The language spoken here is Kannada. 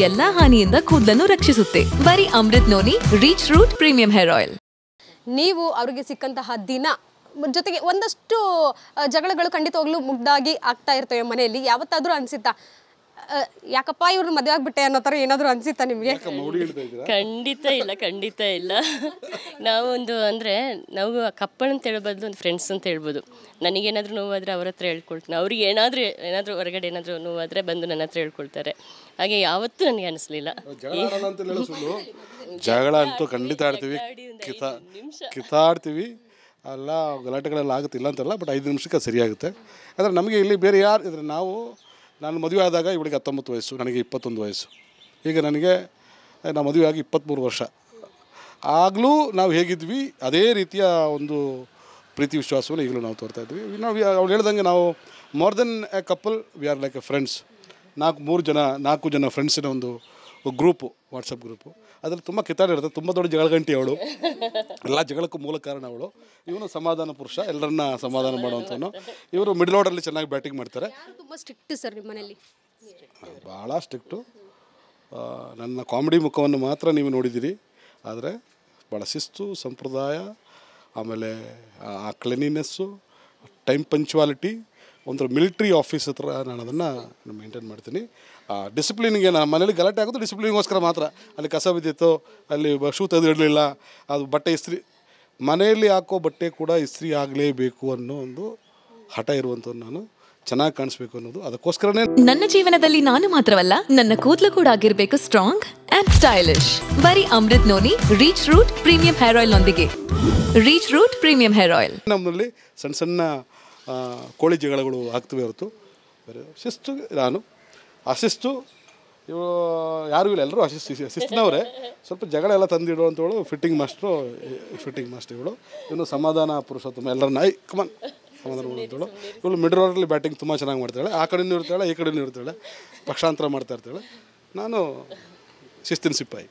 ಎಲ್ಲಾ ಹಾನಿಯಿಂದ ಕೂದಲನ್ನು ರಕ್ಷಿಸುತ್ತೆ. ಬರೀ Amrit noni reach root premium hair oil. ನೀವು ಅವರಿಗೆ ಸಿಕ್ಕಂತಹ ದಿನ ಜೊತೆಗೆ ಒಂದಷ್ಟು ಜಗಳಗಳು ಖಂಡಿತವಾಗ್ಲೂ ಮುಗ್ದಾಗಿ ಆಗ್ತಾ ಇರ್ತವೆ ಮನೆಯಲ್ಲಿ. ಯಾವತ್ತಾದ್ರೂ ಅನ್ಸಿತ್ತಾ ಯಾಕಪ್ಪ ಇವ್ರನ್ನ ಮದುವೆ ಆಗ್ಬಿಟ್ಟೆ ಅನ್ನೋ ಥರ ಏನಾದರೂ ಅನ್ಸಿತ್ತಾ ನಿಮಗೆ? ಖಂಡಿತ ಇಲ್ಲ. ನಾವೊಂದು ಅಂದರೆ ನಾವು ಕಪ್ಪಳು ಅಂತ ಹೇಳ್ಬಾರ್ದು, ಒಂದು ಫ್ರೆಂಡ್ಸ್ ಅಂತ ಹೇಳ್ಬೋದು. ನನಗೇನಾದರೂ ನೋವಾದರೆ ಅವ್ರ ಹತ್ರ ಹೇಳ್ಕೊಳ್ತೀನಿ, ಅವ್ರಿಗೆ ಏನಾದರೂ ಹೊರಗಡೆ ಏನಾದರೂ ನೋವಾದರೆ ಬಂದು ನನ್ನ ಹತ್ರ ಹೇಳ್ಕೊಳ್ತಾರೆ. ಹಾಗೆ ಯಾವತ್ತೂ ನನಗೆ ಅನಿಸ್ಲಿಲ್ಲ. ಜಗಳ ಅಂತೂ ಖಂಡಿತ ಆಡ್ತೀವಿ, ಕಿತ್ತಾಡ್ತೀವಿ, ಎಲ್ಲ ಗಲಾಟೆಗಳೆಲ್ಲ ಆಗುತ್ತಿಲ್ಲ ಅಂತಲ್ಲ, ಬಟ್ 5 ನಿಮಿಷಕ್ಕೆ ಸರಿಯಾಗುತ್ತೆ. ಆದರೆ ನಮಗೆ ಇಲ್ಲಿ ಬೇರೆ ಯಾರು ಇದ್ರೆ ನಾನು ಮದುವೆ ಆದಾಗ ಇವಳಿಗೆ 19 ವಯಸ್ಸು, ನನಗೆ 21 ವಯಸ್ಸು. ಈಗ ನನಗೆ ನಾವು ಮದುವೆ ಆಗಿ 23 ವರ್ಷ. ಆಗಲೂ ನಾವು ಹೇಗಿದ್ವಿ ಅದೇ ರೀತಿಯ ಒಂದು ಪ್ರೀತಿ ವಿಶ್ವಾಸಗಳು ಈಗಲೂ ನಾವು ತೋರ್ತಾ ಇದ್ವಿ. ಅವ್ಳು ಹೇಳ್ದಂಗೆ ನಾವು more than A couple, we are like A friends. 4 ಜನ ಫ್ರೆಂಡ್ಸಿನ ಒಂದು ಗ್ರೂಪು, ವಾಟ್ಸಪ್ ಗ್ರೂಪು. ಅದರಲ್ಲಿ ತುಂಬ ಕಿತ್ತಾಡಿರುತ್ತೆ, ತುಂಬ ದೊಡ್ಡ ಜಗಳಗಂಟಿ ಅವಳು, ಎಲ್ಲ ಜಗಳಕ್ಕೂ ಮೂಲ ಕಾರಣ ಅವಳು. ಇವನು ಸಮಾಧಾನ ಪುರುಷ, ಎಲ್ಲರನ್ನ ಸಮಾಧಾನ ಮಾಡುವಂಥವನು. ಇವರು ಮಿಡ್ಲ್ ಆರ್ಡರ್ಲಿ ಚೆನ್ನಾಗಿ ಬ್ಯಾಟಿಂಗ್ ಮಾಡ್ತಾರೆ. ತುಂಬ ಸ್ಟ್ರಿಕ್ಟ್ ಸರ್ ನಿಮ್ಮ ಮನೇಲಿ? ಭಾಳ ಸ್ಟ್ರಿಕ್ಟು. ನನ್ನ ಕಾಮಿಡಿ ಮುಖವನ್ನು ಮಾತ್ರ ನೀವು ನೋಡಿದ್ದೀರಿ, ಆದರೆ ಭಾಳ ಶಿಸ್ತು, ಸಂಪ್ರದಾಯ, ಆಮೇಲೆ ಆ ಕ್ಲೀನಿನೆಸ್ಸು, ಟೈಮ್ ಪಂಕ್ಚುವಾಲಿಟಿ, ಒಂಥರ ಮಿಲಿಟ್ರಿ ಆಫೀಸ್ ಹತ್ರ ನಾನು ಅದನ್ನು ಮೇಂಟೈನ್ ಮಾಡ್ತೀನಿ. ಡಿಸಿಪ್ಲಿನ್ಗೆ ನಾನು ಮನೇಲಿ ಗಲಾಟೆ ಆಗೋದು ಡಿಸಿಪ್ಲಿನ್ಗೋಸ್ಕರ ಮಾತ್ರ. ಅಲ್ಲಿ ಕಸ ಬಿದ್ದಿತ್ತು, ಅಲ್ಲಿ ಶೂ ತೆಗೆದಿಡಲಿಲ್ಲ, ಅದು ಬಟ್ಟೆ ಇಸ್ತ್ರಿ, ಮನೆಯಲ್ಲಿ ಹಾಕೋ ಬಟ್ಟೆ ಕೂಡ ಇಸ್ತ್ರಿ ಆಗಲೇಬೇಕು ಅನ್ನೋ ಒಂದು ಹಠ ಇರುವಂಥದ್ದು. ನಾನು ಚೆನ್ನಾಗಿ ಕಾಣಿಸ್ಬೇಕು ಅನ್ನೋದು ಅದಕ್ಕೋಸ್ಕರನೇ. ನನ್ನ ಜೀವನದಲ್ಲಿ ನಾನು ಮಾತ್ರವಲ್ಲ, ನನ್ನ ಕೂದಲು ಕೂಡ ಆಗಿರಬೇಕು ಸ್ಟ್ರಾಂಗ್ ಅಂಡ್ ಸ್ಟೈಲಿಶ್. ಬರೀ Amrit noni reach root premium hair oil ನೊಂದಿಗೆ. Reach root premium hair oil. ನಮ್ಮಲ್ಲಿ ಸಣ್ಣ ಸಣ್ಣ ಕೋಳಿ ಜಗಳಗಳು ಆಗ್ತವೆ ಹೊರತು ಬೇರೆ ಶಿಸ್ತು. ನಾನು ಅಶಿಸ್ತು ಯಾರೂ ಇಲ್ಲ, ಎಲ್ಲರೂ ಶಿಸ್ತಿನವರೇ. ಸ್ವಲ್ಪ ಜಗಳ ಎಲ್ಲ ತಂದಿಡುವಂಥವಳು ಫಿಟ್ಟಿಂಗ್ ಮಾಸ್ಟ್ರು ಇವಳು. ಇವನು ಸಮಾಧಾನ ಪುರುಷೋತ್ತಮ, ಎಲ್ಲರನ್ನ ಕಮಾನ್ ಸಮಾಧಾನ ಮಾಡುವಂಥವಳು. ಇವಳು ಮಿಡ್ಲ್ ಆರ್ಡರ್ಲಿ ಬ್ಯಾಟಿಂಗ್ ತುಂಬ ಚೆನ್ನಾಗಿ ಮಾಡ್ತಾಳೆ. ಆ ಕಡೆಯೂ ಇರ್ತಾಳೆ, ಈ ಕಡೆಯೂ ಇರ್ತಾಳೆ, ಪಕ್ಷಾಂತರ ಮಾಡ್ತಾ ಇರ್ತಾಳೆ. ನಾನು ಶಿಸ್ತಿನ ಸಿಪಾಯಿ.